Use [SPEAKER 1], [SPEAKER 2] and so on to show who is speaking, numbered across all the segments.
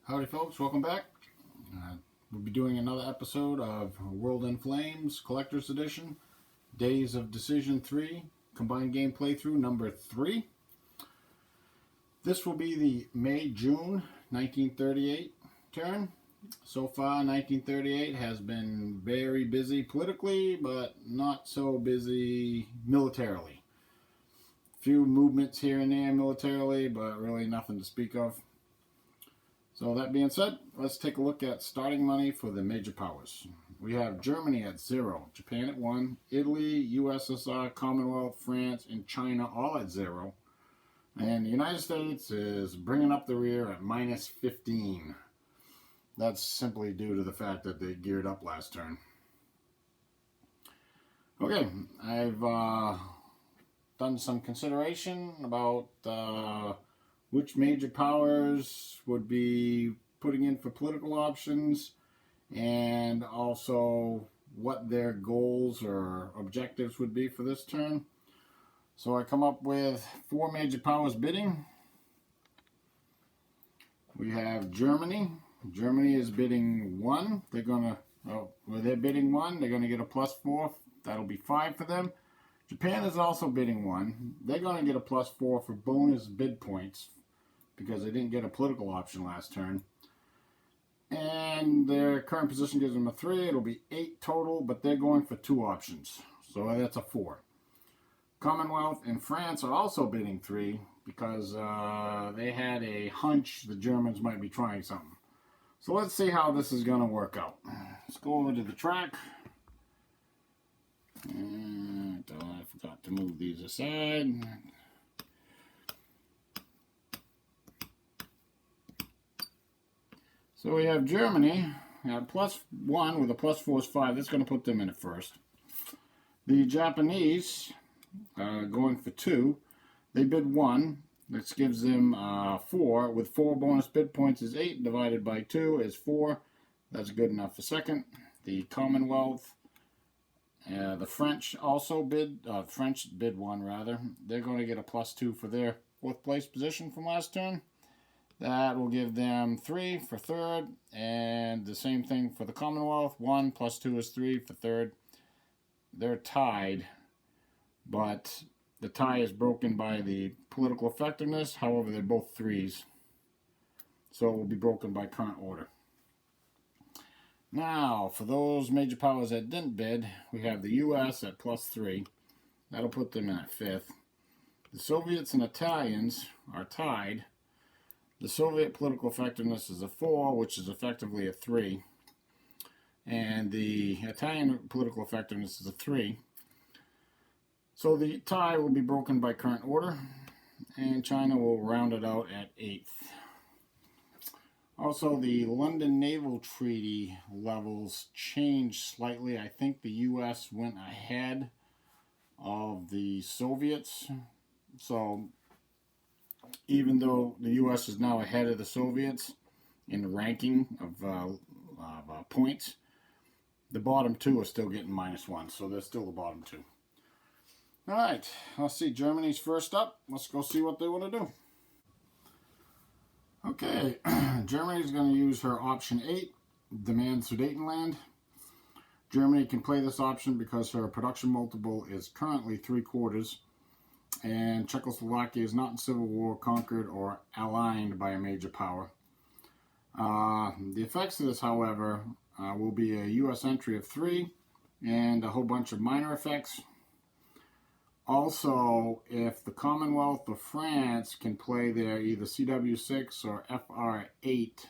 [SPEAKER 1] Howdy folks, welcome back. We'll be doing another episode of World in Flames Collector's Edition, Days of Decision 3, Combined Game Playthrough number 3. This will be the May-June 1938 turn. So far, 1938 has been very busy politically, but not so busy militarily. Few movements here and there militarily, but really nothing to speak of. So that being said, let's take a look at starting money for the major powers. We have Germany at 0, Japan at 1, Italy, USSR, Commonwealth, France, and China all at 0. And the United States is bringing up the rear at minus 15. That's simply due to the fact that they geared up last turn. Okay, I've done some consideration about which major powers would be putting in for political options, and also what their goals or objectives would be for this turn. So I come up with 4 major powers bidding. We have Germany. Germany is bidding 1. They're bidding 1. They're going to get a +4. That'll be 5 for them. Japan is also bidding 1. They're going to get a +4 for bonus bid points, because they didn't get a political option last turn. And their current position gives them a 3. It'll be 8 total, but they're going for 2 options. So that's a 4. Commonwealth and France are also bidding 3 because they had a hunch the Germans might be trying something. So let's see how this is going to work out. Let's go over to the track. And I forgot to move these aside. So we have Germany at +1 with a +4 is 5. That's going to put them in at first. The Japanese going for 2. They bid 1. This gives them 4. With 4 bonus bid points is 8. Divided by 2 is 4. That's good enough for second. The Commonwealth, the French also bid. French bid 1 rather. They're going to get a +2 for their 4th place position from last turn. That will give them 3 for third, and the same thing for the Commonwealth. 1 + 2 is 3 for third. They're tied, but the tie is broken by the political effectiveness. However, they're both 3s, so it will be broken by current order. Now, for those major powers that didn't bid, we have the U.S. at +3. That'll put them in at 5th. The Soviets and Italians are tied. The Soviet political effectiveness is a 4, which is effectively a 3. And the Italian political effectiveness is a 3. So the tie will be broken by current order, and China will round it out at 8th. Also, the London Naval Treaty levels changed slightly. I think the U.S. went ahead of the Soviets. So even though the U.S. is now ahead of the Soviets in the ranking of points, the bottom 2 are still getting -1, so they're still the bottom 2. All right, let's see. Germany's first up. Let's go see what they want to do. Okay, Germany's going to use her option 8, demand Sudetenland. Germany can play this option because her production multiple is currently 3/4. And Czechoslovakia is not in civil war, conquered, or aligned by a major power. The effects of this, however, will be a U.S. entry of 3 and a whole bunch of minor effects. Also, if the Commonwealth of France can play their either CW6 or FR8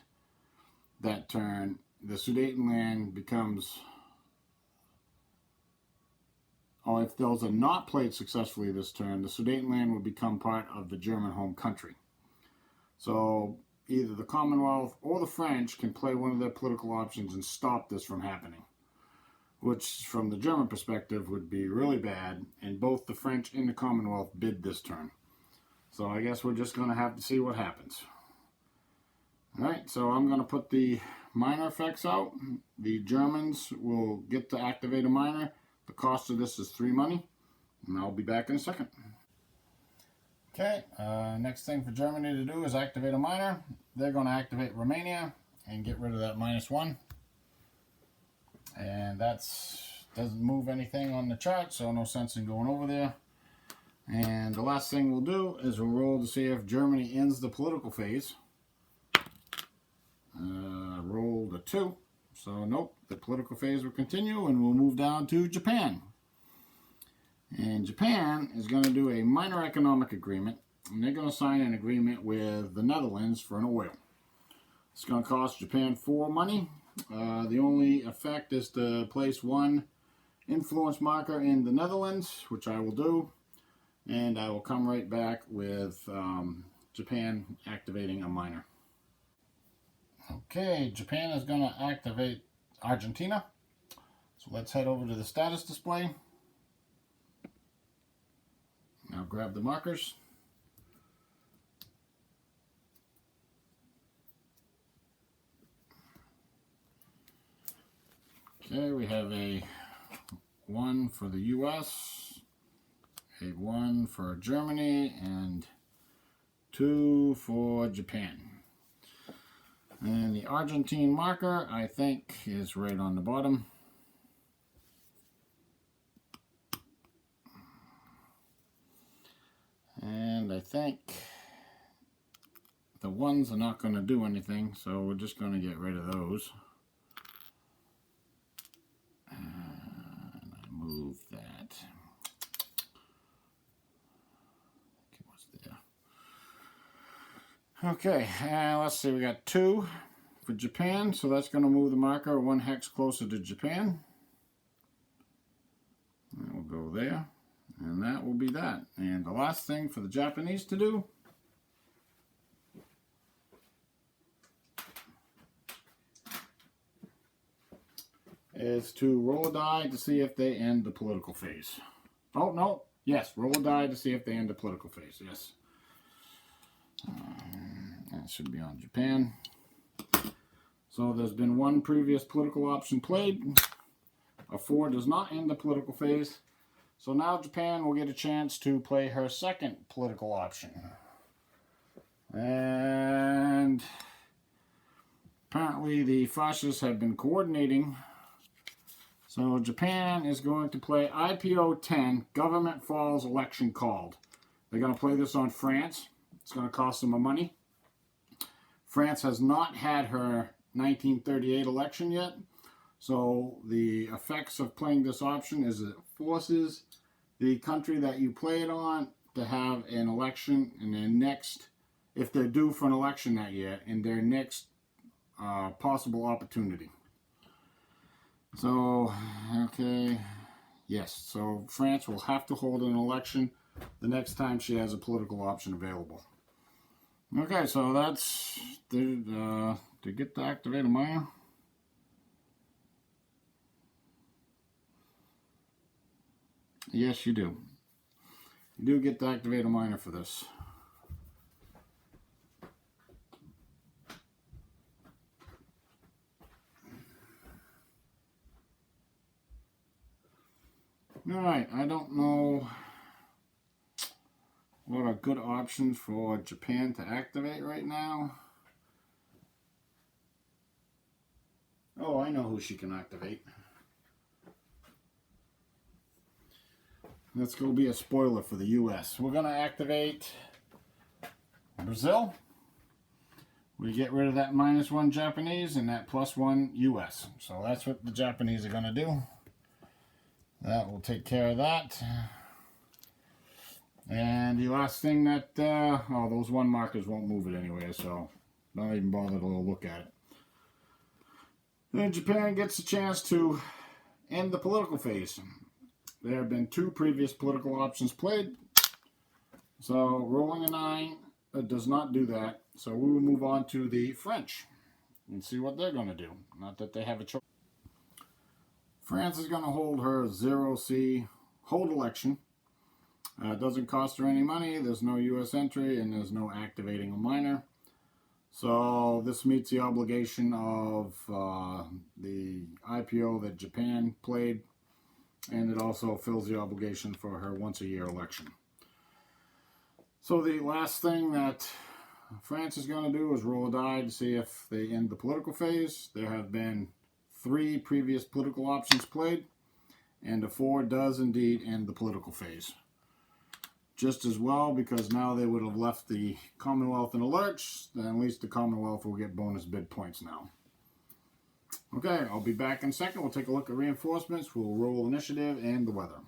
[SPEAKER 1] that turn, the Sudetenland becomes... or if those are not played successfully this turn, the Sudetenland will become part of the German home country. So either the Commonwealth or the French can play one of their political options and stop this from happening, which from the German perspective would be really bad, and both the French and the Commonwealth bid this turn. So I guess we're just going to have to see what happens. Alright, so I'm going to put the minor effects out. The Germans will get to activate a minor. The cost of this is 3 money, and I'll be back in a second. Okay, next thing for Germany to do is activate a minor. they're going to activate Romania and get rid of that -1. And that's doesn't move anything on the chart, so no sense in going over there. And the last thing we'll do is we'll roll to see if Germany ends the political phase. Rolled a 2. So nope, the political phase will continue, and we'll move down to Japan. And Japan is going to do a minor economic agreement, and they're going to sign an agreement with the Netherlands for an oil. It's going to cost Japan 4 money. The only effect is to place 1 influence marker in the Netherlands, which I will do, and I will come right back with Japan activating a minor. Okay, Japan is going to activate Argentina. So let's head over to the status display. Now grab the markers. Okay, we have a 1 for the US, a 1 for Germany, and 2 for Japan. And the Argentine marker, I think, is right on the bottom. And I think the 1s are not going to do anything, so we're just going to get rid of those. And I move that. Okay, what's there? Okay, let's see, we got 2 for Japan, so that's going to move the marker 1 hex closer to Japan. And we'll go there. And that will be that. And the last thing for the Japanese to do is to roll a die to see if they end the political phase. Oh, no. Yes, roll a die to see if they end the political phase. Yes. That should be on Japan. So there's been 1 previous political option played. A 4 does not end the political phase. So now Japan will get a chance to play her second political option. And apparently the fascists have been coordinating. So Japan is going to play IPO 10, Government Falls Election Called. They're going to play this on France. It's going to cost them money. France has not had her 1938 election yet. So the effects of playing this option is it forces the country that you play it on to have an election in their next, if they're due for an election that year, in their next possible opportunity. So, okay, yes, so France will have to hold an election the next time she has a political option available. Okay, so that's to get to activate a minor. Yes, you do. You do get to activate a minor for this. Alright, I don't know what are good options for Japan to activate right now. Oh, I know who she can activate. That's going to be a spoiler for the US. We're going to activate Brazil. We get rid of that -1 Japanese and that +1 US. So that's what the Japanese are going to do. That will take care of that. And the last thing that, oh, those 1 markers won't move it anyway, so don't even bother to look at it. Then Japan gets a chance to end the political phase. There have been 2 previous political options played. So rolling a 9 does not do that. So we will move on to the French and see what they're going to do. Not that they have a choice. France is going to hold her 0C hold election. It doesn't cost her any money. There's no U.S. entry and there's no activating a minor. So this meets the obligation of the IPO that Japan played. And it also fills the obligation for her once-a-year election. So the last thing that France is going to do is roll a die to see if they end the political phase. There have been 3 previous political options played, and a 4 does indeed end the political phase. Just as well, because now they would have left the Commonwealth in a lurch, then at least the Commonwealth will get bonus bid points now. Okay, I'll be back in a second. We'll take a look at reinforcements. We'll roll initiative and the weather.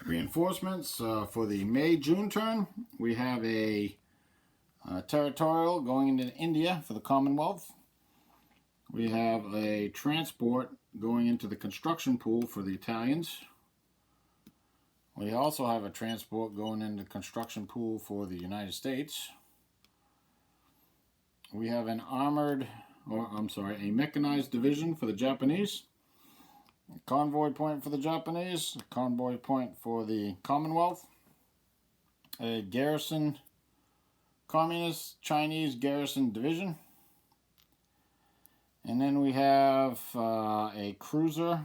[SPEAKER 1] Reinforcements for the May-June turn. We have a territorial going into India for the Commonwealth. We have a transport going into the construction pool for the Italians. We also have a transport going into the construction pool for the United States. We have an a mechanized division for the Japanese. A convoy point for the Japanese. A convoy point for the Commonwealth. A garrison, Communist Chinese garrison division. And then we have a cruiser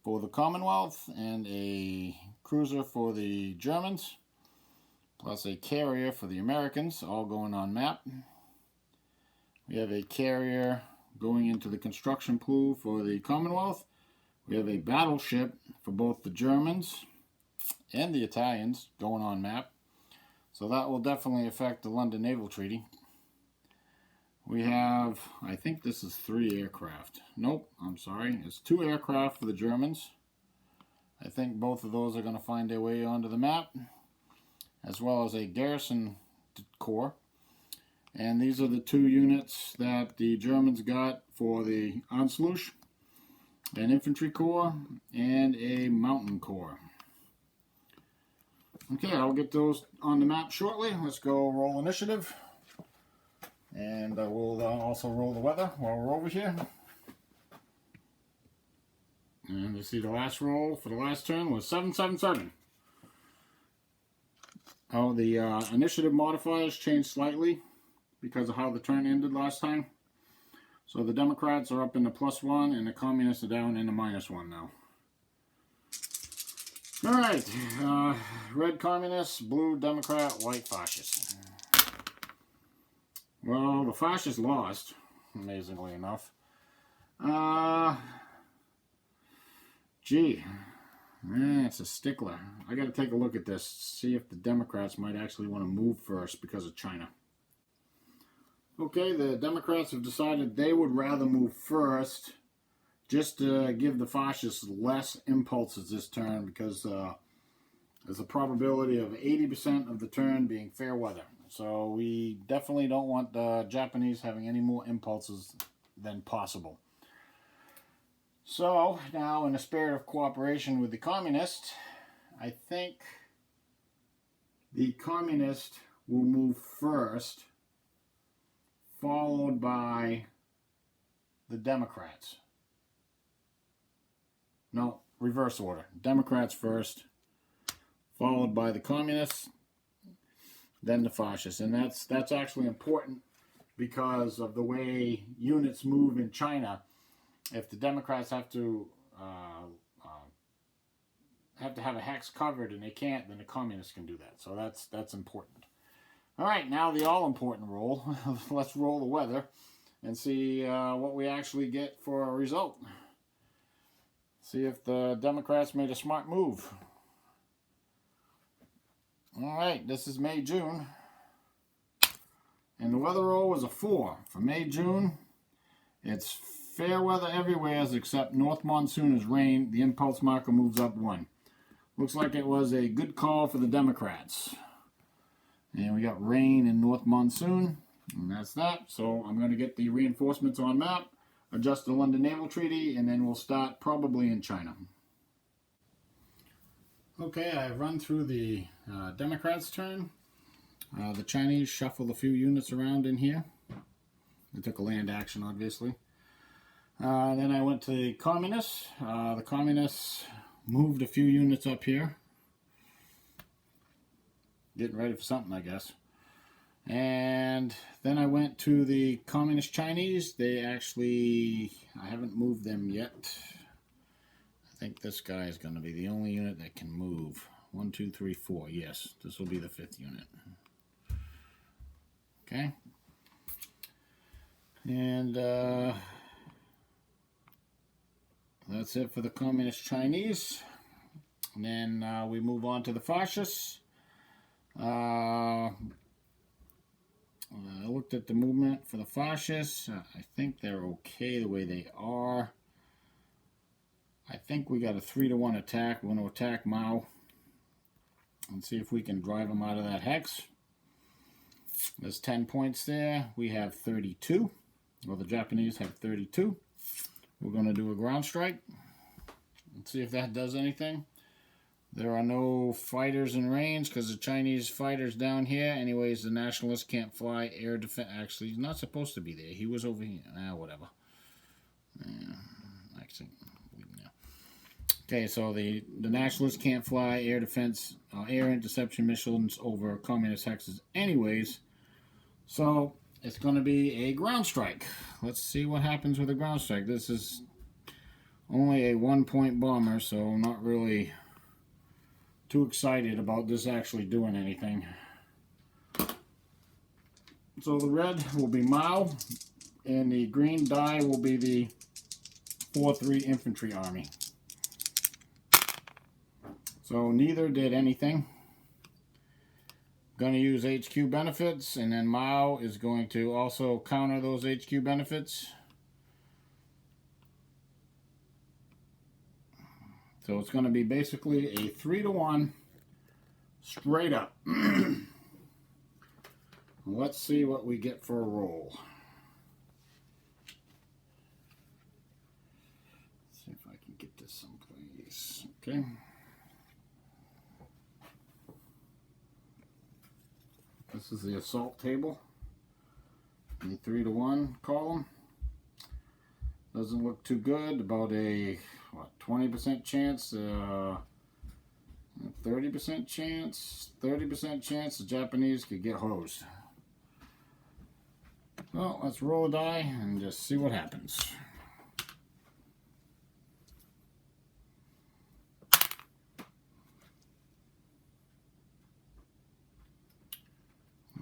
[SPEAKER 1] for the Commonwealth and a cruiser for the Germans, plus a carrier for the Americans, all going on map. We have a carrier going into the construction pool for the Commonwealth. We have a battleship for both the Germans and the Italians going on map. So that will definitely affect the London Naval Treaty. We have, I think this is 3 aircraft. Nope, I'm sorry. It's 2 aircraft for the Germans. I think both of those are going to find their way onto the map, as well as a garrison corps. And these are the 2 units that the Germans got for the Anschluss, an infantry corps and a mountain corps. Okay, I'll get those on the map shortly. Let's go roll initiative. And we'll also roll the weather while we're over here. And you see the last roll for the last turn was 777. Oh, the initiative modifiers changed slightly because of how the turn ended last time. So the Democrats are up in the +1 and the Communists are down in the -1 now. Alright, red Communists, blue Democrat, white Fascists. Well, the Fascists lost, amazingly enough. It's a stickler. I got to take a look at this, see if the Democrats might actually want to move first because of China. Okay, the Democrats have decided they would rather move first just to give the Fascists less impulses this turn, because there's a probability of 80% of the turn being fair weather. So we definitely don't want the Japanese having any more impulses than possible. So now, in the spirit of cooperation with the Communists, I think the Communists will move first, followed by the Democrats. No, reverse order. Democrats first, followed by the Communists, then the Fascists. And that's actually important because of the way units move in China. If the Democrats have to have a hex covered and they can't, then the Communists can do that. So that's important. All right, now the all-important roll. Let's roll the weather and see what we actually get for a result. See if the Democrats made a smart move. All right, this is May-June. And the weather roll was a 4. For May-June, it's fair weather everywhere except north monsoon is rain. The impulse marker moves up 1. Looks like it was a good call for the Democrats. And we got rain in north monsoon. And that's that. So I'm going to get the reinforcements on map, adjust the London Naval Treaty, and then we'll start probably in China. Okay, I've run through the Democrats' turn. The Chinese shuffled a few units around in here. They took a land action, obviously. Then I went to the Communists. The Communists moved a few units up here. Getting ready for something, I guess. And then I went to the Communist Chinese. They actually, I haven't moved them yet. I think this guy is going to be the only unit that can move. 1, 2, 3, 4. Yes, this will be the 5th unit. Okay. And that's it for the Communist Chinese. And then we move on to the Fascists. I looked at the movement for the Fascists. I think they're okay the way they are. I think we got a 3-to-1 attack. We're going to attack Mao and see if we can drive him out of that hex. There's 10 points there. We have 32. Well, the Japanese have 32. We're going to do a ground strike and see if that does anything. There are no fighters in range because the Chinese fighters down here. Anyways, the nationalists can't fly air defense. Actually, he's not supposed to be there. He was over here. Whatever. Actually, yeah. Okay, so the nationalists can't fly air defense, air interception missiles over communist hexes. Anyways, so it's going to be a ground strike. Let's see what happens with a ground strike. This is only a 1-point bomber, so not really too excited about this actually doing anything. So the red will be Mao, and the green die will be the 4-3 Infantry Army. So neither did anything. Going to use HQ benefits, and then Mao is going to also counter those HQ benefits. So it's going to be basically a 3-to-1 straight up. Let's see what we get for a roll. Let's see if I can get this someplace. Okay. This is the assault table. The 3-to-1 column. Doesn't look too good. About a 20% chance, 30% chance, 30% chance the Japanese could get hosed. Well, let's roll a die and just see what happens.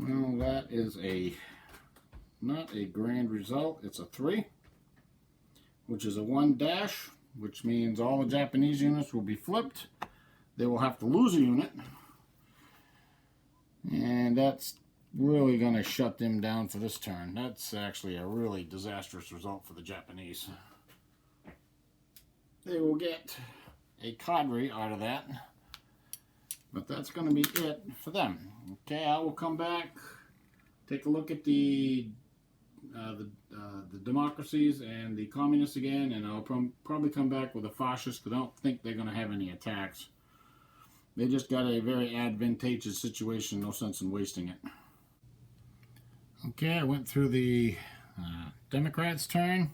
[SPEAKER 1] Well, that is not a grand result. It's a 3, which is a 1 dash, which means all the Japanese units will be flipped. They will have to lose a unit. And that's really going to shut them down for this turn. That's actually a really disastrous result for the Japanese. They will get a cadre out of that. But that's going to be it for them. Okay, I will come back, take a look at the democracies and the communists again, and I'll probably come back with the fascists because I don't think they're going to have any attacks. They just got a very advantageous situation, no sense in wasting it. Okay, I went through the Democrats' turn,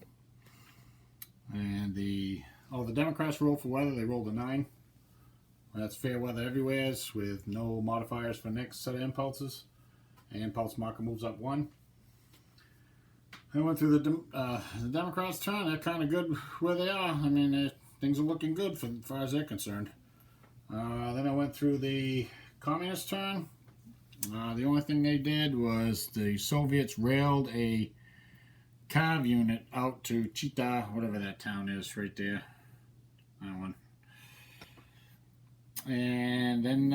[SPEAKER 1] and the Democrats rolled for weather. They rolled a 9. That's fair weather everywhere with no modifiers for next set of impulses, and impulse marker moves up 1. I went through the Democrats' turn. They're kind of good where they are. I mean, things are looking good as far as they're concerned. Then I went through the Communist turn. The only thing they did was the Soviets railed a cav unit out to Chita, whatever that town is right there. That one. And then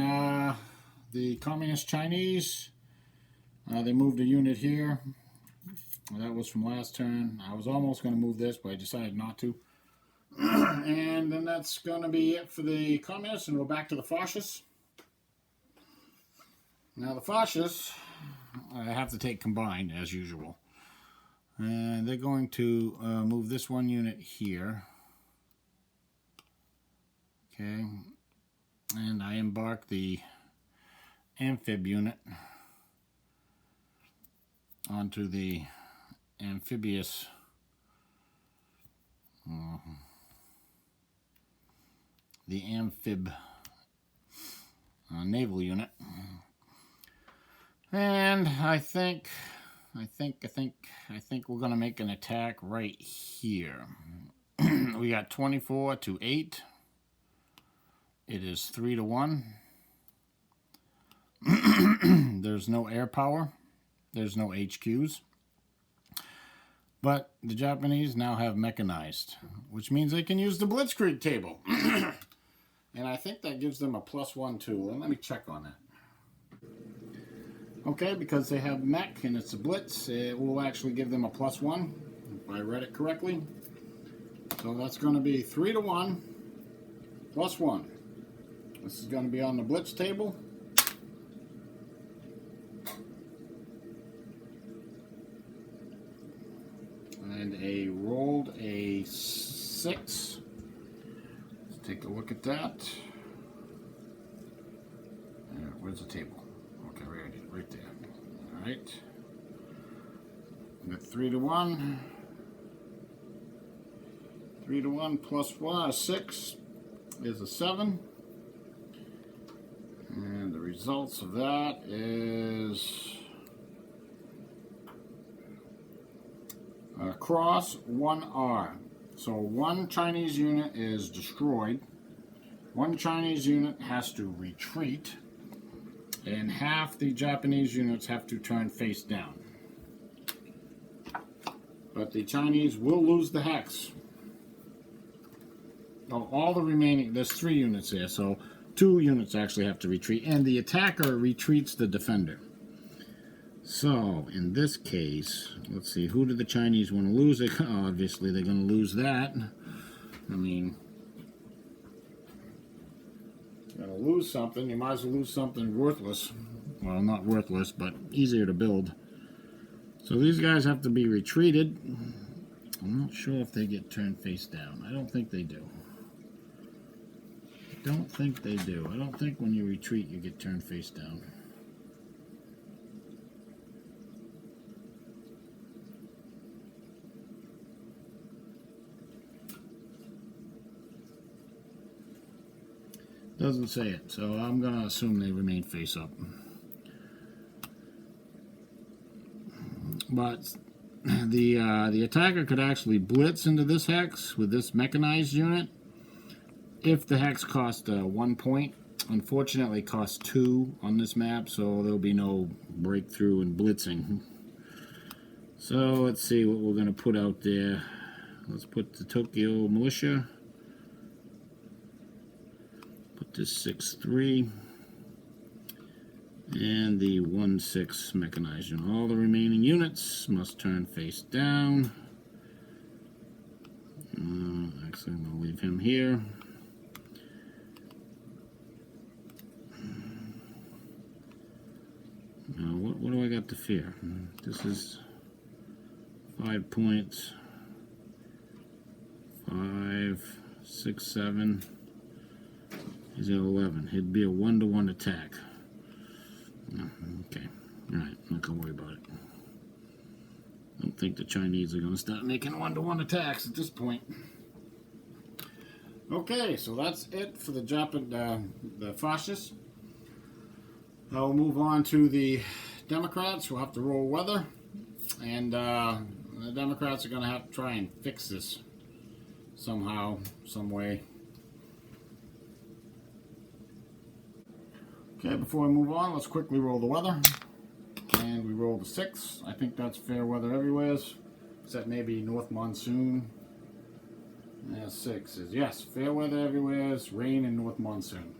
[SPEAKER 1] the Communist Chinese, they moved a unit here. That was from last turn. I was almost going to move this, but I decided not to. And then that's going to be it for the communists, and we're back to the fascists. Now the fascists, I have to take combined as usual. And they're going to move this one unit here. Okay. And I embark the amphib unit onto the amphibious amphib naval unit, and I think we're gonna make an attack right here. We got 24 to 8. It is 3-to-1. There's no air power. There's no HQs. But the Japanese now have mechanized, which means they can use the blitzkrieg table. And I think that gives them a +1 too. And let me check on that. Okay, because they have mech and it's a blitz, it will actually give them a +1, if I read it correctly. So that's going to be 3 to 1, +1. This is going to be on the blitz table. And rolled a 6. Let's take a look at that. Where's the table? Okay, right there. All right. Got 3 to 1. 3 to 1 +1, 6 is a 7. And the results of that is cross 1R. So one Chinese unit is destroyed. One Chinese unit has to retreat. And half the Japanese units have to turn face down. But the Chinese will lose the hex. Oh, all the remaining, there's 3 units there, so 2 units actually have to retreat. And the attacker retreats the defender. So, in this case, let's see, who do the Chinese want to lose? Obviously, they're going to lose that. I mean, you're going to lose something. You might as well lose something worthless. Well, not worthless, but easier to build. So these guys have to be retreated. I'm not sure if they get turned face down. I don't think they do. I don't think they do. I don't think when you retreat you get turned face down. Doesn't say it, so I'm going to assume they remain face up. But the attacker could actually blitz into this hex with this mechanized unit if the hex cost 1 point. Unfortunately, it costs 2 on this map, so there'll be no breakthrough and blitzing. So let's see what we're going to put out there. Let's put the Tokyo Militia. Put this 6-3 and the 1-6 mechanized unit. All the remaining units must turn face down. Actually, I'm going to leave him here. Now, what do I got to fear? This is 5 points. 5, 6, 7. He's at 11. He'd be a 1-to-1 attack. Okay. Alright, I'm not going to worry about it. I don't think the Chinese are going to start making 1-to-1 attacks at this point. Okay, so that's it for the the fascists. I'll move on to the Democrats. We'll have to roll weather. And the Democrats are going to have to try and fix this somehow, some way. Okay, before we move on, let's quickly roll the weather. And we roll the 6. I think that's fair weather everywhere, except maybe north monsoon. Yeah, 6 is, yes, fair weather everywhere, rain and north monsoon.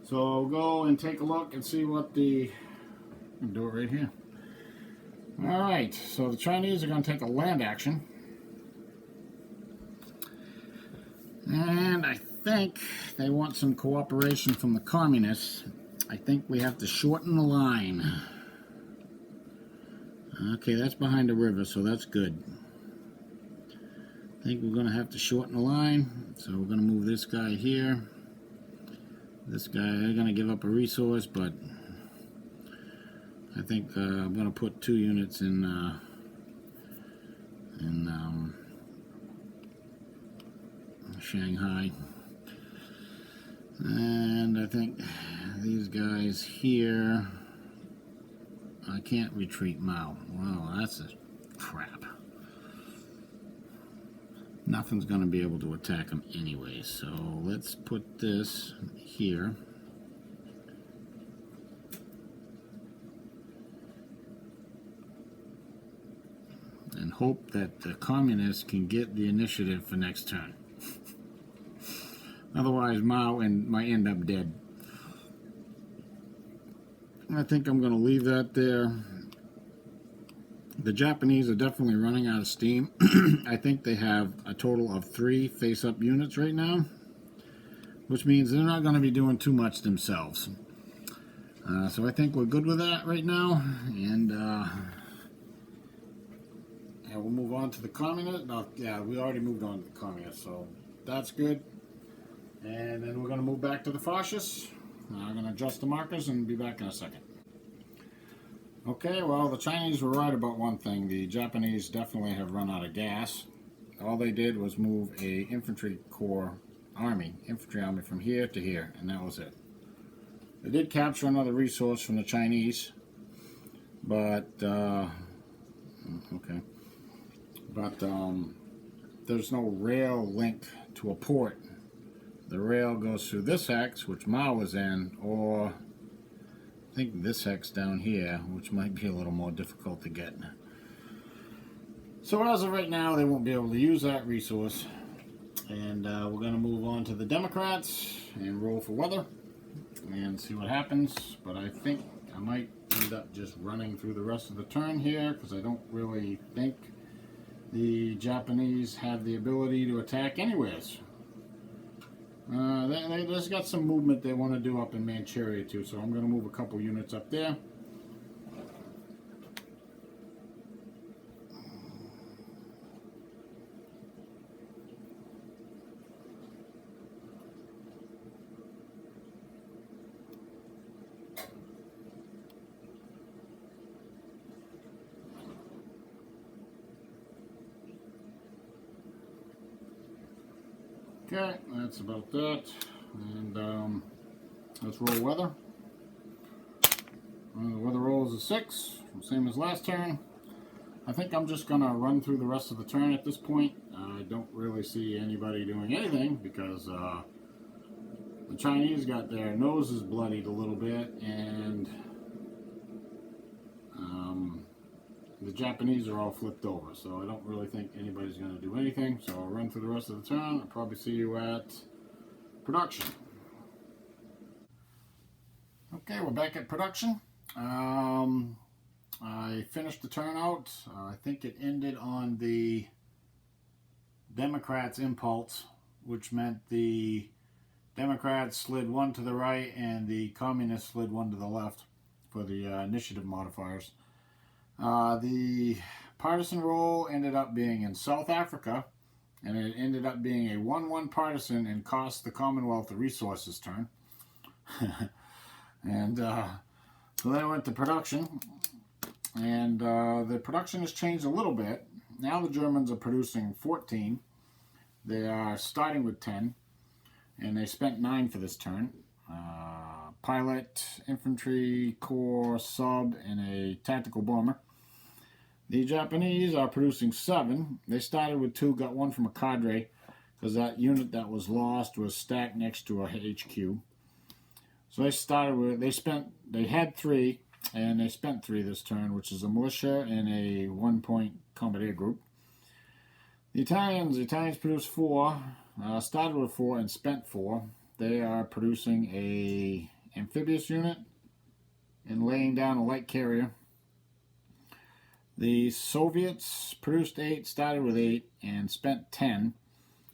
[SPEAKER 1] So we'll go and take a look and see what I'll do it right here. Alright, so the Chinese are going to take a land action. And I think they want some cooperation from the communists. I think we have to shorten the line. Okay, that's behind the river, so that's good. I think we're going to have to shorten the line. So we're going to move this guy here. This guy, they're going to give up a resource, but I think I'm going to put 2 units in Shanghai. And I think these guys here, I can't retreat Mao. Wow, that's a crap. Nothing's going to be able to attack them anyway, so let's put this here. hope that the communists can get the initiative for next turn. Otherwise, Mao might end up dead. I think I'm going to leave that there. The Japanese are definitely running out of steam. I think they have a total of 3 face-up units right now, which means they're not going to be doing too much themselves. So I think we're good with that right now, and we'll move on to the communists. Yeah, we already moved on to the communists, so that's good. And then we're going to move back to the fascists. I'm going to adjust the markers and be back in a second. Okay, well, the Chinese were right about one thing. The Japanese definitely have run out of gas. All they did was move a infantry army from here to here, and that was it. They did capture another resource from the Chinese, but there's no rail linked to a port. The rail goes through this hex, which Mao was in, or I think this hex down here, which might be a little more difficult to get. So as of right now, they won't be able to use that resource. And we're going to move on to the Democrats and roll for weather and see what happens. But I think I might end up just running through the rest of the turn here, because I don't really think the Japanese have the ability to attack anyways. They just got some movement they want to do up in Manchuria too, so I'm going to move a couple units up there. Okay, that's about that. And let's roll weather. The weather roll is a 6, same as last turn. I think I'm just going to run through the rest of the turn at this point. I don't really see anybody doing anything because the Chinese got their noses bloodied a little bit, and the Japanese are all flipped over, so I don't really think anybody's going to do anything. So I'll run through the rest of the turn. I'll probably see you at production. Okay, we're back at production. I finished the turn out. I think it ended on the Democrats' impulse, which meant the Democrats slid 1 to the right and the Communists slid 1 to the left for the initiative modifiers. The partisan roll ended up being in South Africa, and it ended up being a 1-1 partisan and cost the Commonwealth a resources turn. And so then I went to production, and the production has changed a little bit. Now the Germans are producing 14. They are starting with 10, and they spent 9 for this turn. Pilot, infantry, corps, sub, and a tactical bomber. The Japanese are producing 7. They started with 2, got 1 from a cadre, because that unit that was lost was stacked next to a HQ. So they had 3, and they spent 3 this turn, which is a militia and a 1-point combat air group. The Italians produced 4, started with 4 and spent 4. They are producing a amphibious unit and laying down a light carrier. The Soviets produced 8, started with 8, and spent 10.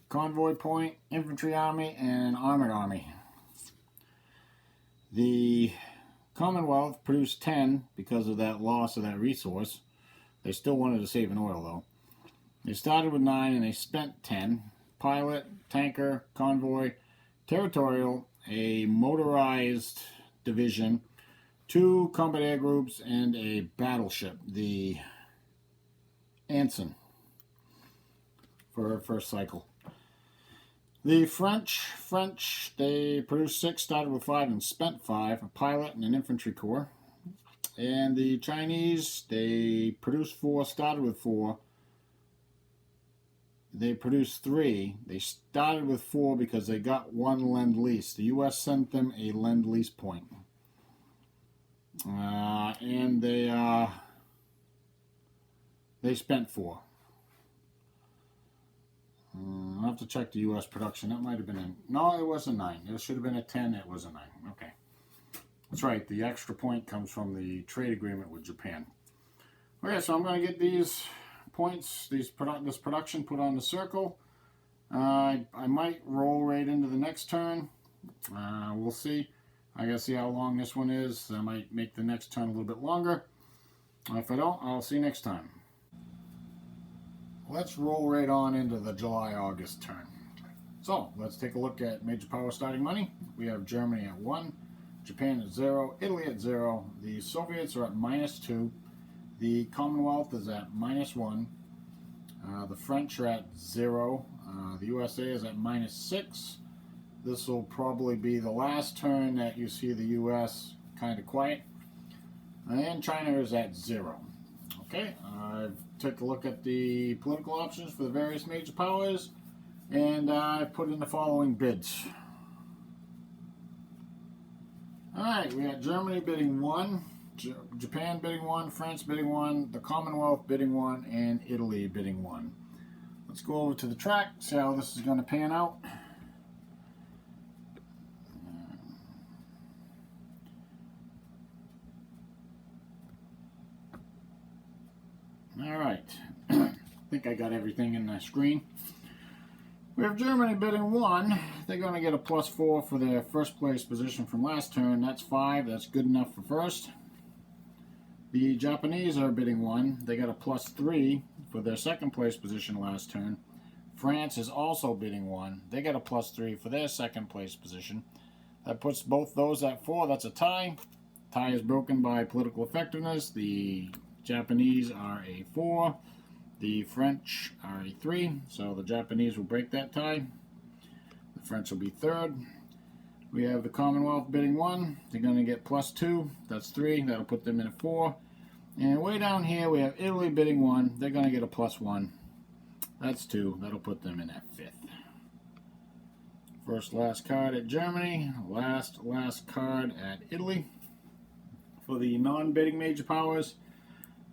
[SPEAKER 1] Convoy point, infantry army, and armored army. The Commonwealth produced 10 because of that loss of that resource. They still wanted to save an oil though. They started with 9 and they spent 10. Pilot, tanker, convoy, territorial, a motorized division, 2 combat air groups, and a battleship, the Anson, for her first cycle. The French, they produced 6, started with 5, and spent 5, a pilot and an infantry corps. And the Chinese, they produced 4, started with 4. They produced 3. They started with 4 because they got 1 Lend-Lease. The U.S. sent them a Lend-Lease point. And they spent 4. I'll have to check the U.S. production. That might have been a... No, it was a 9. It should have been a 10. It was a 9. Okay. That's right. The extra point comes from the trade agreement with Japan. Okay, so I'm going to get these points, this production put on the circle. I might roll right into the next turn. We'll see. I got to see how long this one is. I might make the next turn a little bit longer. If I don't, I'll see you next time. Let's roll right on into the July-August turn. So, let's take a look at major power starting money. We have Germany at 1, Japan at 0, Italy at 0, the Soviets are at -2, the Commonwealth is at -1, the French are at 0, the USA is at -6. This will probably be the last turn that you see the US kind of quiet. And China is at 0. Okay, I've taken a look at the political options for the various major powers, and I've put in the following bids. Alright, we got Germany bidding 1, Japan bidding 1, France bidding 1, the Commonwealth bidding 1, and Italy bidding 1. Let's go over to the track, see how this is going to pan out. Alright, I think I got everything in the screen. We have Germany bidding 1. They're going to get a +4 for their first place position from last turn. That's 5. That's good enough for first. The Japanese are bidding 1. They got a +3 for their second place position last turn. France is also bidding 1. They got a +3 for their second place position. That puts both those at 4. That's a tie. Tie is broken by political effectiveness. The Japanese are a 4. The French are a 3, so the Japanese will break that tie. The French will be third. We have the Commonwealth bidding 1. They're going to get +2. That's 3. That'll put them in a 4. And way down here we have Italy bidding 1. They're going to get a +1. That's 2. That'll put them in at 5th. First last card at Germany. Last card at Italy. For the non-bidding major powers,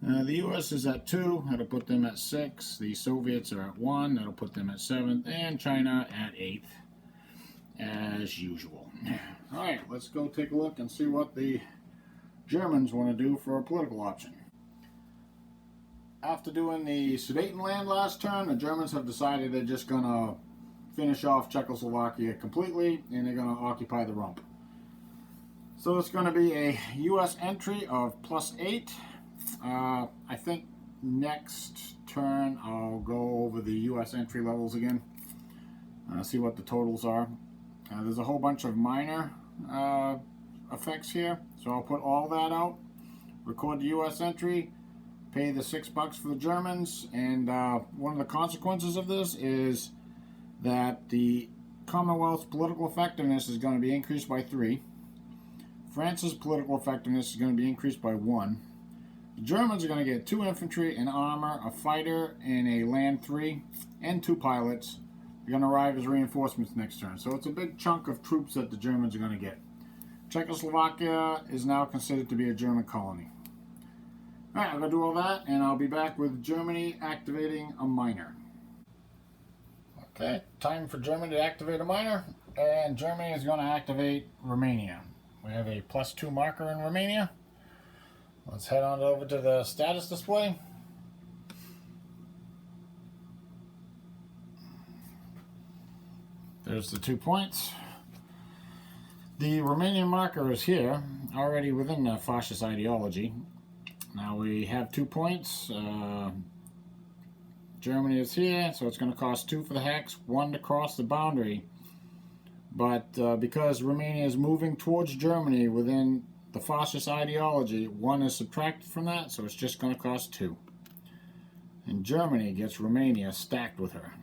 [SPEAKER 1] the U.S. is at 2, that'll put them at 6. The Soviets are at 1, that'll put them at 7th. And China at 8th, as usual. Alright, let's go take a look and see what the Germans want to do for a political option. After doing the Sudetenland last turn, the Germans have decided they're just going to finish off Czechoslovakia completely, and they're going to occupy the rump. So it's going to be a U.S. entry of +8. I think next turn I'll go over the U.S. entry levels again, see what the totals are. There's a whole bunch of minor effects here, so I'll put all that out, record the U.S. entry, pay the $6 for the Germans, and one of the consequences of this is that the Commonwealth's political effectiveness is going to be increased by 3. France's political effectiveness is going to be increased by 1. The Germans are going to get 2 infantry, an armor, a fighter, and a land 3, and 2 pilots. They're going to arrive as reinforcements next turn. So it's a big chunk of troops that the Germans are going to get. Czechoslovakia is now considered to be a German colony. Alright, I'm going to do all that, and I'll be back with Germany activating a minor. Okay, time for Germany to activate a minor, and Germany is going to activate Romania. We have a +2 marker in Romania. Let's head on over to the status display. There's the 2 points. The Romanian marker is here, already within the fascist ideology. Now we have 2 points. Germany is here, so it's going to cost 2 for the hex, 1 to cross the boundary. But because Romania is moving towards Germany within the fascist ideology, 1 is subtracted from that, so it's just going to cost 2. And Germany gets Romania stacked with her.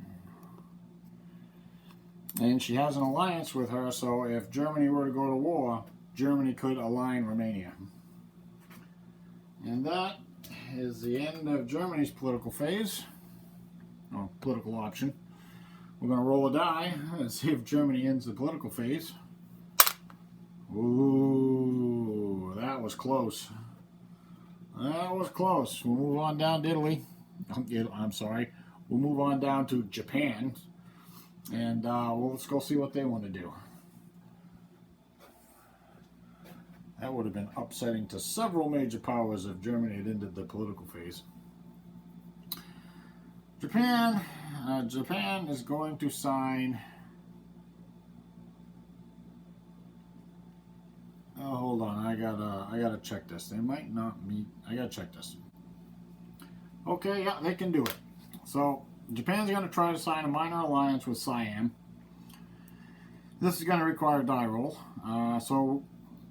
[SPEAKER 1] And she has an alliance with her, so if Germany were to go to war, Germany could align Romania. And that is the end of Germany's political phase, or political option. We're going to roll a die and see if Germany ends the political phase. Ooh, that was close. That was close. We'll move on down to Italy. I'm sorry. we'll move on down to Japan, and let's go see what they want to do. That would have been upsetting to several major powers if Germany had ended the political phase. Japan is going to sign. Oh, hold on, I gotta check this. They might not meet. I gotta check this. Okay, yeah, they can do it. So Japan's going to try to sign a minor alliance with Siam. This is going to require a die roll. So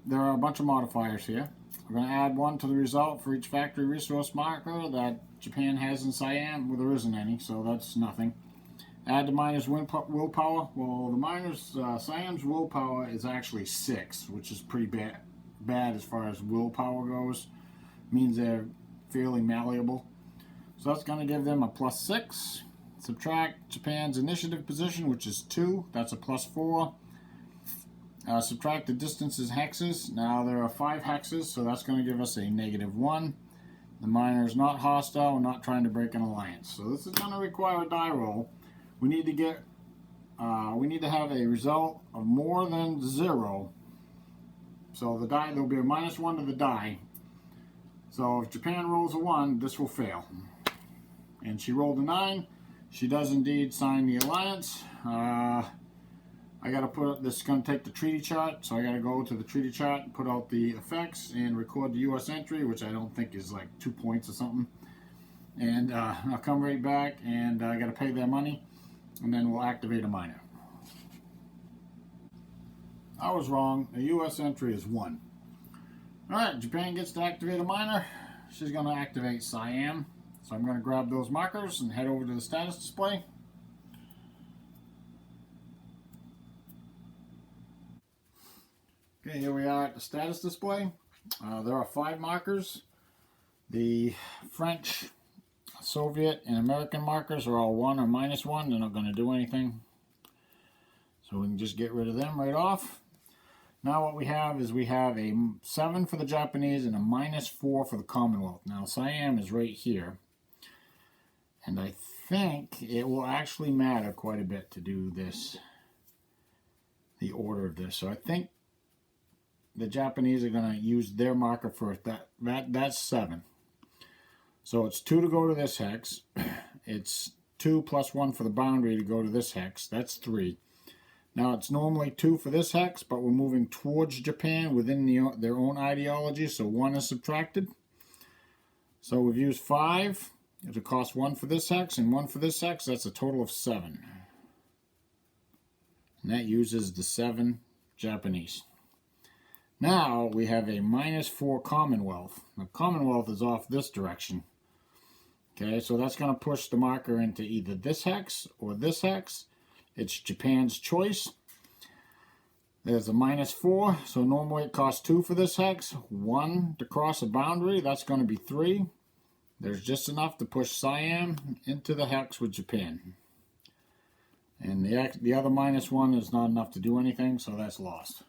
[SPEAKER 1] there are a bunch of modifiers here. We're going to add one to the result for each factory resource marker that Japan has in Siam. Well, there isn't any, so that's nothing. Add the miner's willpower. Well, the miner's Siam's willpower is actually 6, which is pretty bad as far as willpower goes. Means they're fairly malleable. So that's going to give them a +6. Subtract Japan's initiative position, which is 2. That's a +4. Subtract the distance's hexes. Now there are 5 hexes, so that's going to give us a -1. The miner is not hostile. We're not trying to break an alliance. So this is going to require a die roll. We need to have a result of more than 0. So the die, there'll be a -1 to the die. So if Japan rolls a 1, this will fail. And she rolled a 9. She does indeed sign the alliance. I got to put this is going to take the treaty chart, so I got to go to the treaty chart and put out the effects and record the U.S. entry, which I don't think is like 2 points or something. And I'll come right back, and I got to pay their money, and then we'll activate a miner. I was wrong. The U.S. entry is 1. All right, Japan gets to activate a miner. She's going to activate Siam. So I'm going to grab those markers and head over to the status display. Okay, here we are at the status display. There are 5 markers. The French, Soviet, and American markers are all 1 or -1. They're not going to do anything. So we can just get rid of them right off. Now what we have is we have a 7 for the Japanese and a -4 for the Commonwealth. Now Siam is right here. And I think it will actually matter quite a bit to do this, the order of this. So I think the Japanese are going to use their marker first. That's 7. So it's 2 to go to this hex. It's 2 + 1 for the boundary to go to this hex. That's 3. Now it's normally 2 for this hex, but we're moving towards Japan within their own ideology, so 1 is subtracted. So we've used 5. It'll cost 1 for this hex and 1 for this hex. That's a total of 7. And that uses the 7 Japanese. Now we have a -4 Commonwealth. The Commonwealth is off this direction. Okay, so that's going to push the marker into either this hex or this hex. It's Japan's choice. There's a -4, so normally it costs 2 for this hex. 1 to cross a boundary, that's going to be 3. There's just enough to push Siam into the hex with Japan. And the other -1 is not enough to do anything, so that's lost.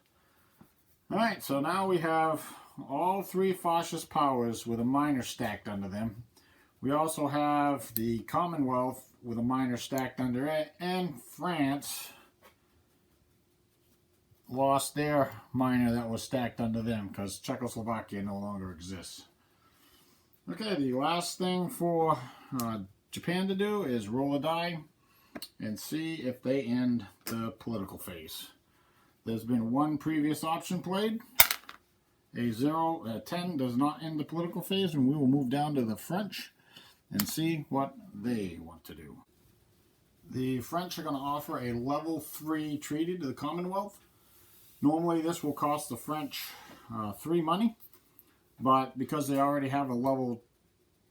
[SPEAKER 1] Alright, so now we have all 3 fascist powers with a miner stacked under them. We also have the Commonwealth with a miner stacked under it, and France lost their miner that was stacked under them because Czechoslovakia no longer exists. Okay, the last thing for Japan to do is roll a die and see if they end the political phase. There's been 1 previous option played. A 10 does not end the political phase, and we will move down to the French and see what they want to do. The French are going to offer a level 3 treaty to the Commonwealth. Normally this will cost the French 3 money. But because they already have a level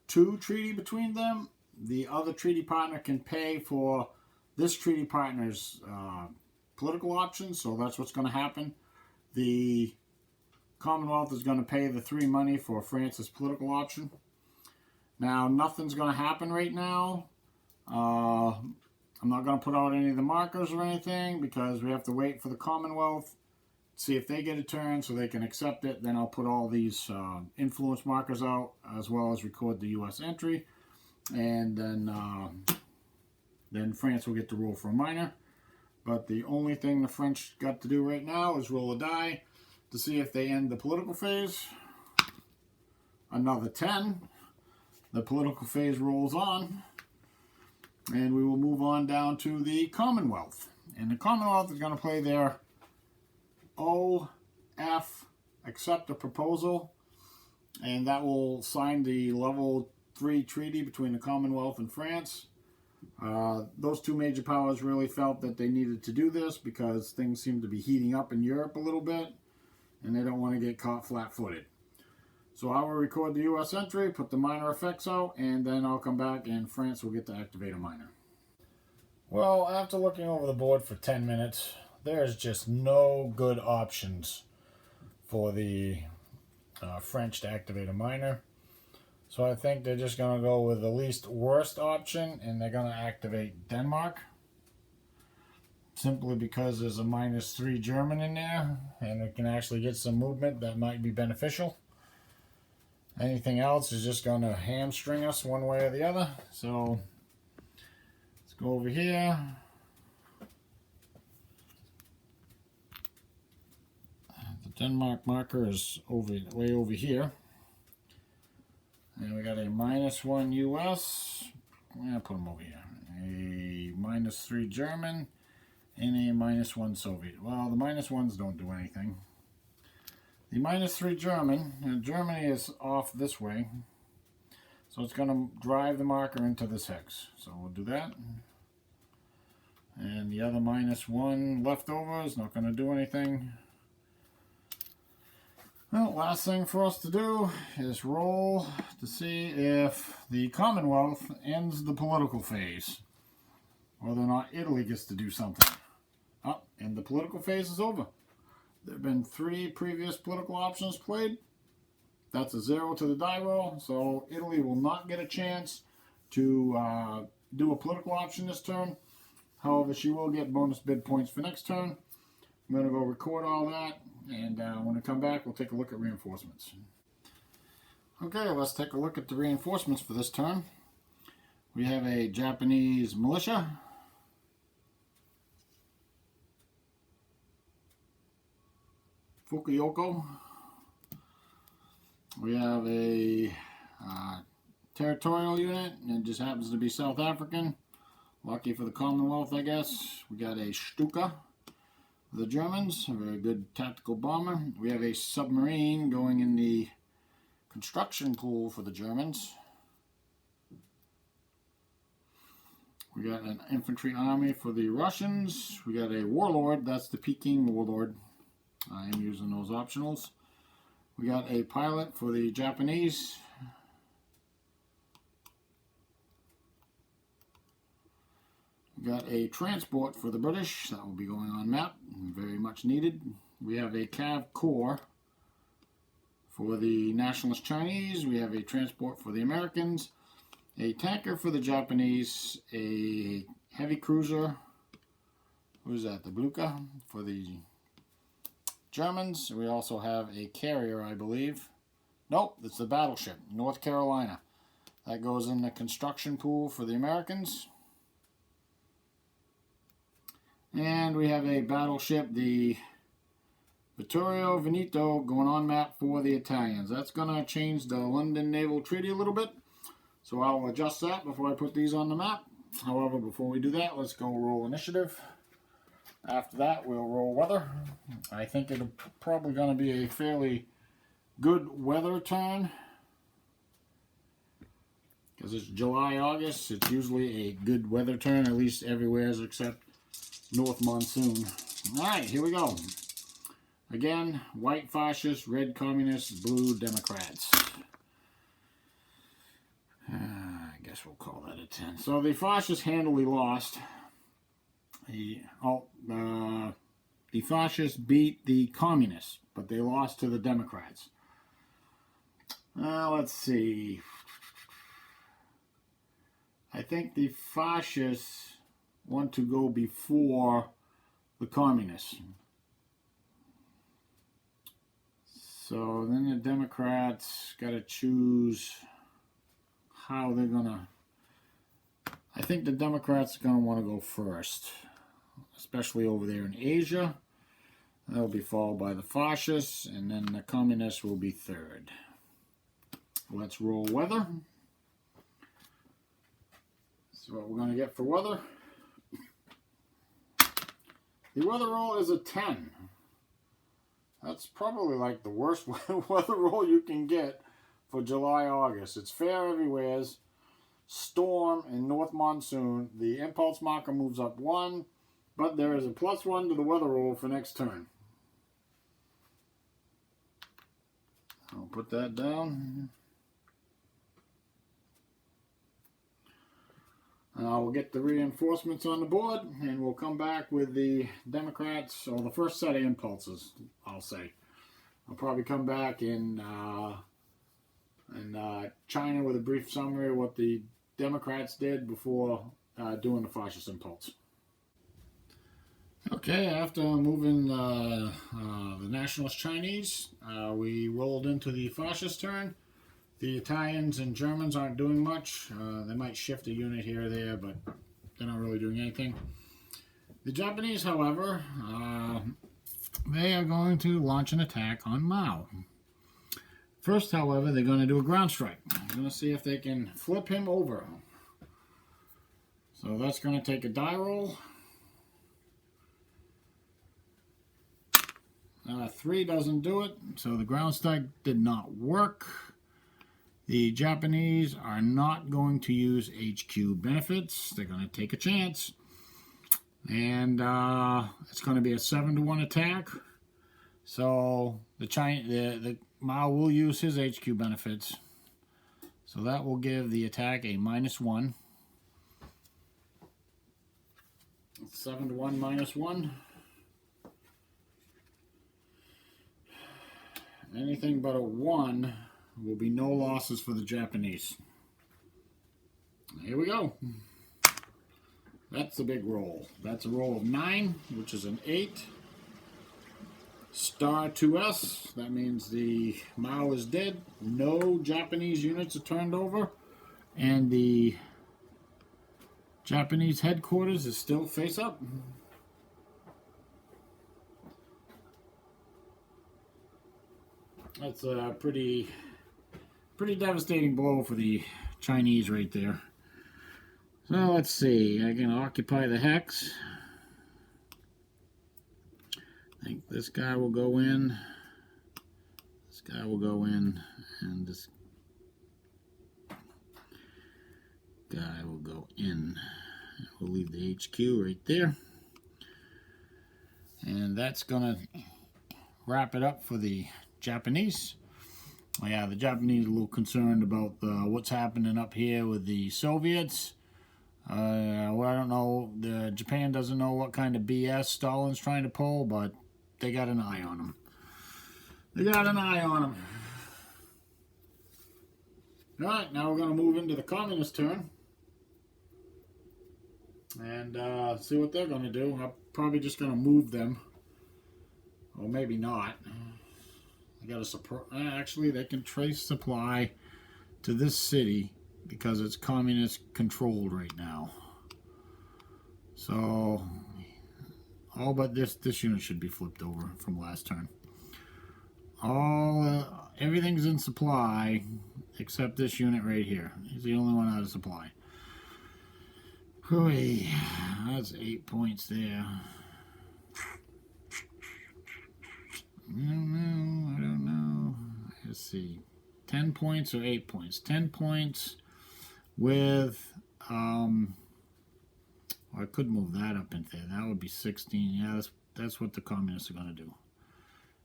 [SPEAKER 1] 2 treaty between them, the other treaty partner can pay for this treaty partner's political options. So that's what's going to happen. The Commonwealth is going to pay the 3 money for France's political option. Now, nothing's going to happen right now. I'm not going to put out any of the markers or anything because we have to wait for the Commonwealth, see if they get a turn so they can accept it. Then I'll put all these influence markers out as well as record the U.S. entry. And then then France will get to roll for a minor. But the only thing the French got to do right now is roll a die to see if they end the political phase. Another 10. The political phase rolls on. And we will move on down to the Commonwealth. And the Commonwealth is going to play their OF, accept a proposal. And that will sign the level 3 treaty between the Commonwealth and France. Those two major powers really felt that they needed to do this because things seem to be heating up in Europe a little bit. And they don't want to get caught flat-footed. So I will record the U.S. entry, put the minor effects out, and then I'll come back and France will get to activate a minor. Well, after looking over the board for 10 minutes, there's just no good options for the French to activate a minor. So I think they're just going to go with the least worst option, and they're going to activate Denmark. Simply because there's a -3 German in there, and we can actually get some movement that might be beneficial. Anything else is just going to hamstring us one way or the other. So let's go over here. The Denmark marker is way over here. And we got a -1 US. I'll put them over here. A -3 German and a -1 Soviet. Well, the -1s don't do anything. The -3 German, and Germany is off this way, so it's going to drive the marker into this hex. So we'll do that. And the other -1 left over is not going to do anything. Well, last thing for us to do is roll to see if the Commonwealth ends the political phase. Whether or not Italy gets to do something. Oh, and the political phase is over. There have been 3 previous political options played. That's a 0 to the die roll, so Italy will not get a chance to do a political option this turn. However, she will get bonus bid points for next turn. I'm going to go record all that, and when I come back, we'll take a look at reinforcements. Okay, let's take a look at the reinforcements for this turn. We have a Japanese militia. Fukuoka. We have a territorial unit, and it just happens to be South African. Lucky for the Commonwealth, I guess. We got a Stuka for the Germans, a very good tactical bomber. We have a submarine going in the construction pool for the Germans. We got an infantry army for the Russians. We got a warlord, that's the Peking warlord. I am using those optionals. We got a pilot for the Japanese. We got a transport for the British. That will be going on map. Very much needed. We have a Cav Corps for the Nationalist Chinese. We have a transport for the Americans. A tanker for the Japanese. A heavy cruiser. Who's that? The Bluka for the Germans. We also have a carrier, I believe. Nope, it's the battleship, North Carolina. That goes in the construction pool for the Americans. And we have a battleship, the Vittorio Veneto, going on map for the Italians. That's going to change the London Naval Treaty a little bit. So I'll adjust that before I put these on the map. However, before we do that, let's go roll initiative. After that, we'll roll weather. I think it's probably going to be a fairly good weather turn. Because it's July, August. It's usually a good weather turn, at least everywhere except North Monsoon. Alright, here we go. Again, white fascists, red communists, blue Democrats. I guess we'll call that a 10. So the fascists handily lost. The fascists beat the communists, but they lost to the Democrats. Let's see. I think the fascists want to go before the communists. So then the Democrats got to choose how they're going to... I think the Democrats are going to want to go first, especially over there in Asia. That'll be followed by the fascists, and then the communists will be third. Let's roll weather. See what we're going to get for weather. The weather roll is a 10. That's probably like the worst weather roll you can get for July, August. It's fair everywhere. Storm and north monsoon. The impulse marker moves up 1, but there is a +1 to the weather roll for next turn. I'll put that down. We'll get the reinforcements on the board, and we'll come back with the Democrats, or the first set of impulses, I'll say. I'll probably come back in China with a brief summary of what the Democrats did before doing the fascist impulse. Okay, after moving the nationalist Chinese, we rolled into the fascist turn. The Italians and Germans aren't doing much. They might shift a unit here or there, but they're not really doing anything. The Japanese, however, they are going to launch an attack on Mao. First, however, they're going to do a ground strike. They're going to see if they can flip him over. So that's going to take a die roll. 3 doesn't do it, so the ground strike did not work. The Japanese are not going to use HQ benefits. They're going to take a chance. And it's going to be a 7-to-1 attack. So the Mao will use his HQ benefits. So that will give the attack a -1. 7-to-1 -1. Anything but a 1 will be no losses for the Japanese. Here we go. That's the big roll. That's a roll of 9, which is an 8. Star 2S, that means the Mao is dead. No Japanese units are turned over. And the Japanese headquarters is still face up. That's a pretty devastating blow for the Chinese right there. So let's see. I can occupy the hex. I think this guy will go in. This guy will go in, and this guy will go in. We'll leave the HQ right there. And that's gonna wrap it up for the Japanese. Well, yeah, the Japanese are a little concerned about what's happening up here with the Soviets. Well, I don't know. Japan doesn't know what kind of BS Stalin's trying to pull, but they got an eye on him. They got an eye on him. All right, now we're going to move into the communist turn and see what they're going to do. I'm probably just going to move them, or maybe not. I got a actually, they can trace supply to this city because it's communist controlled right now. So all but this unit should be flipped over from last turn. Everything's in supply except this unit right here. He's the only one out of supply. Hooey, that's 8 points there. I don't know. Let's see. 10 points or 8 points? 10 points with, I could move that up in there. That would be 16. Yeah, that's what the communists are going to do.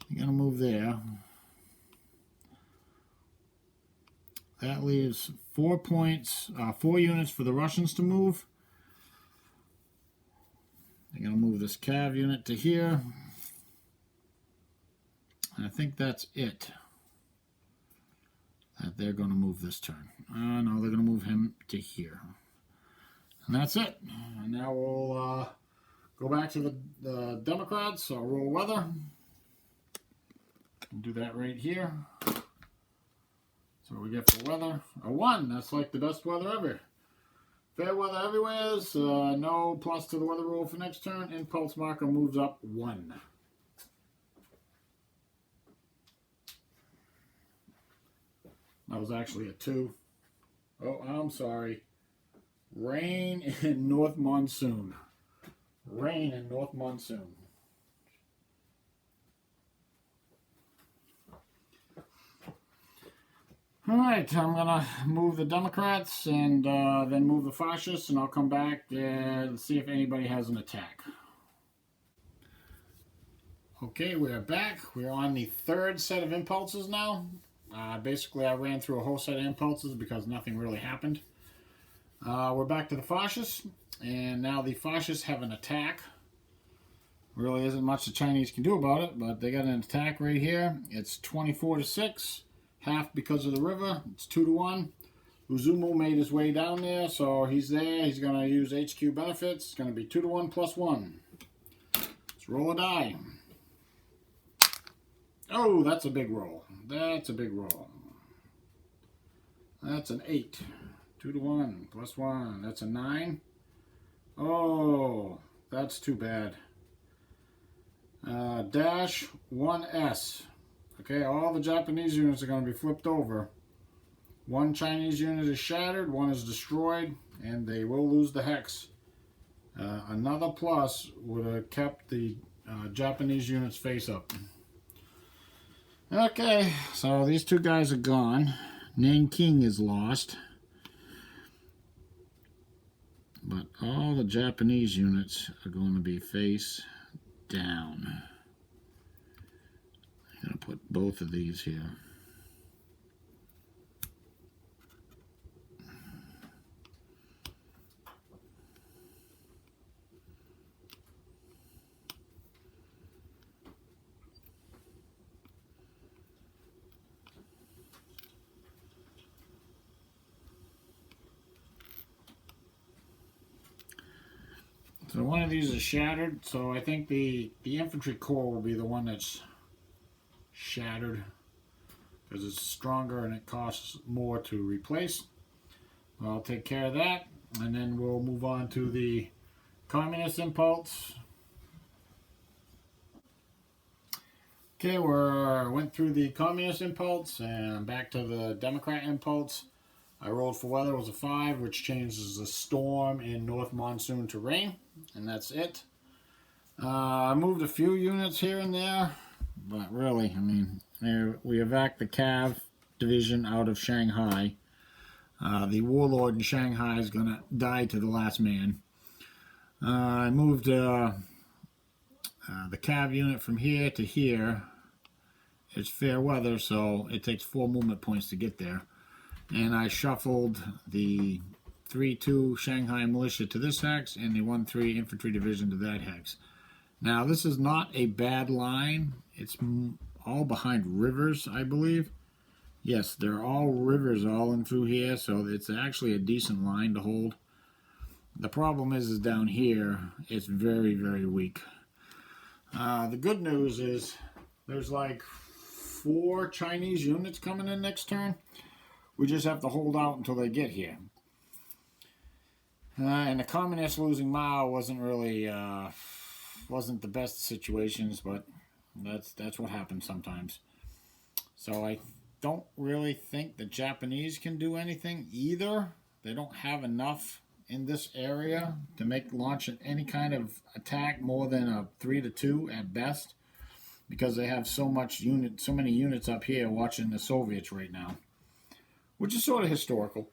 [SPEAKER 1] You're going to move there. That leaves 4 points, 4 units for the Russians to move. They're going to move this cav unit to here. And I think that's it. That they're going to move this turn. No, they're going to move him to here. And that's it. And now we'll go back to the Democrats. So roll weather. Do that right here. So what we get for weather? A 1. That's like the best weather ever. Fair weather everywhere. No plus to the weather rule for next turn. Impulse marker moves up 1. That was actually a 2. Oh, I'm sorry. Rain in North Monsoon. Rain in North Monsoon. Alright, I'm going to move the Democrats and then move the Fascists, and I'll come back and see if anybody has an attack. Okay, we're back. We're on the third set of impulses now. Basically, I ran through a whole set of impulses because nothing really happened. We're back to the Fascists, and now the Fascists have an attack. Really isn't much the Chinese can do about it, but they got an attack right here. It's 24-6. Half because of the river. It's 2-1. Uzumu made his way down there, so he's there. He's going to use HQ benefits. It's going to be 2-1 plus 1. Let's roll a die. Oh, that's a big roll. That's a big roll. That's an 8. 2-1 plus 1. That's a 9. Oh, that's too bad. Dash 1S. Okay, all the Japanese units are going to be flipped over. 1 Chinese unit is shattered, 1 is destroyed, and they will lose the hex. Another plus would have kept the Japanese units face up. Okay, so these 2 guys are gone. Nanking is lost. But all the Japanese units are going to be face down. I'm going to put both of these here. So one of these is shattered, so I think the infantry core will be the one that's shattered because it's stronger and it costs more to replace. I'll take care of that, and then we'll move on to the Communist impulse. Okay, went through the Communist impulse and back to the Democrat impulse. I rolled for weather, it was a 5, which changes the storm in North Monsoon to rain, and that's it. I moved a few units here and there, but really, I mean, we evac the Cav division out of Shanghai. The warlord in Shanghai is going to die to the last man. I moved the Cav unit from here to here. It's fair weather, so it takes 4 movement points to get there. And I shuffled the 3-2 Shanghai militia to this hex and the 1-3 infantry division to that hex. Now, this is not a bad line. It's all behind rivers, I believe. Yes, they're all rivers all in through here, so it's actually a decent line to hold. The problem is down here, it's very, very weak. The good news is there's like 4 Chinese units coming in next turn. We just have to hold out until they get here. And the communists losing Mao wasn't really wasn't the best situations, but that's what happens sometimes. So I don't really think the Japanese can do anything either. They don't have enough in this area to launch any kind of attack more than a 3-2 at best, because they have so many units up here watching the Soviets right now, which is sort of historical.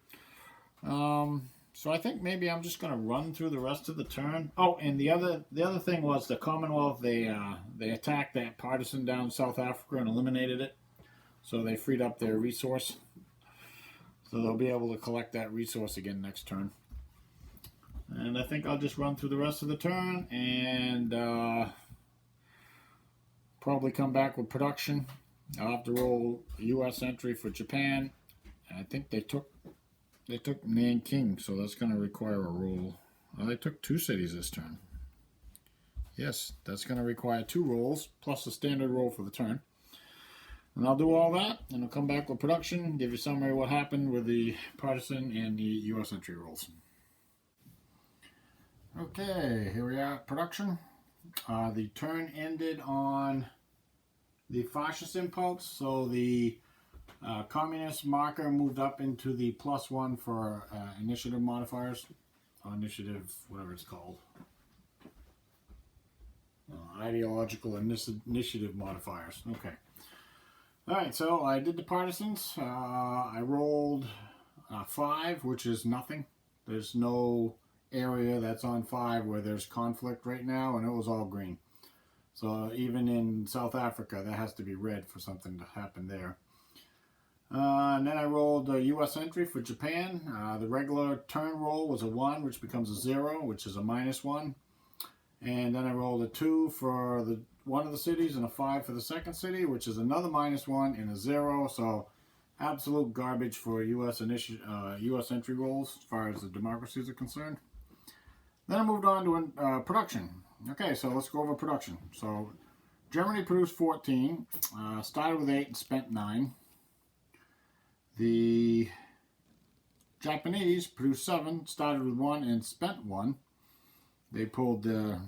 [SPEAKER 1] So I think maybe I'm just going to run through the rest of the turn. Oh, and the other thing was the Commonwealth. They attacked that partisan down in South Africa and eliminated it. So they freed up their resource. So they'll be able to collect that resource again next turn. And I think I'll just run through the rest of the turn and probably come back with production. I'll have to roll a U.S. entry for Japan. I think they took Nanking, so that's going to require a roll. Well, they took 2 cities this turn. Yes, that's going to require 2 rolls, plus a standard roll for the turn. And I'll do all that, and I'll come back with production, give you a summary of what happened with the partisan and the U.S. entry rolls. Okay, here we are at production. The turn ended on the fascist impulse, so the communist marker moved up into the +1 for initiative modifiers, or initiative, whatever it's called. Ideological initiative modifiers. Okay. Alright, so I did the partisans. I rolled 5, which is nothing. There's no area that's on 5 where there's conflict right now, and it was all green. So even in South Africa, that has to be red for something to happen there. And then I rolled a U.S. entry for Japan. The regular turn roll was a 1, which becomes a 0, which is a -1. And then I rolled a 2 for one of the cities and a 5 for the second city, which is another -1 and a 0. So absolute garbage for U.S. entry rolls as far as the democracies are concerned. Then I moved on to production. Okay, so let's go over production. So Germany produced 14, started with 8 and spent 9. The Japanese produced 7, started with 1 and spent 1. They pulled the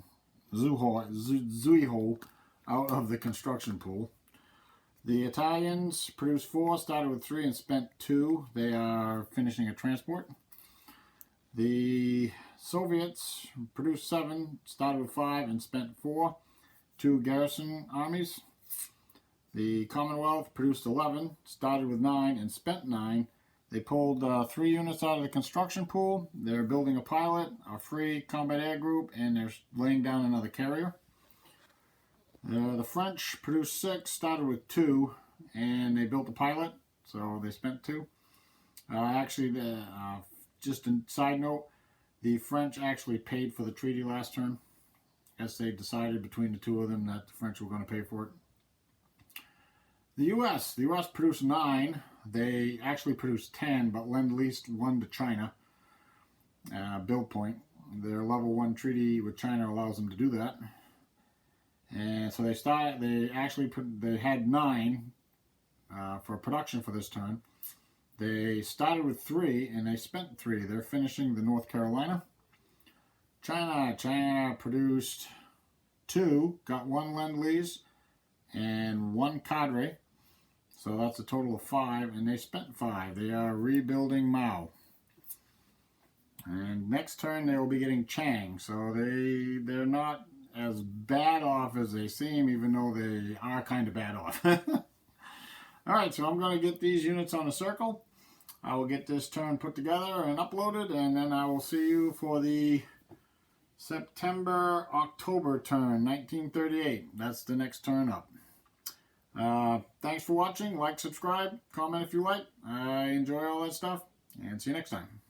[SPEAKER 1] Zuiho out of the construction pool. The Italians produced 4, started with 3 and spent 2. They are finishing a transport. The Soviets produced 7, started with 5 and spent 4. 2 garrison armies. The Commonwealth produced 11, started with 9 and spent 9. They pulled 3 units out of the construction pool. They're building a pilot, a free combat air group, and they're laying down another carrier. The French produced 6, started with 2, and they built a pilot, so they spent 2. Just a side note, the French actually paid for the treaty last turn. I guess they decided between the two of them that the French were going to pay for it. The U.S. produced 9. They actually produced 10, but lend-leased 1 to China. Build point. Their level 1 treaty with China allows them to do that. And so they had 9 for production for this turn. They started with 3 and they spent 3. They're finishing the North Carolina. China produced 2, got 1 lend-lease and 1 cadre. So that's a total of 5, and they spent 5. They are rebuilding Mao. And next turn they will be getting Chang. So they're not as bad off as they seem, even though they are kind of bad off. Alright, so I'm going to get these units on a circle. I will get this turn put together and uploaded, and then I will see you for the September-October turn, 1938. That's the next turn up. Thanks for watching. Like, subscribe, comment if you like. I enjoy all that stuff, and see you next time.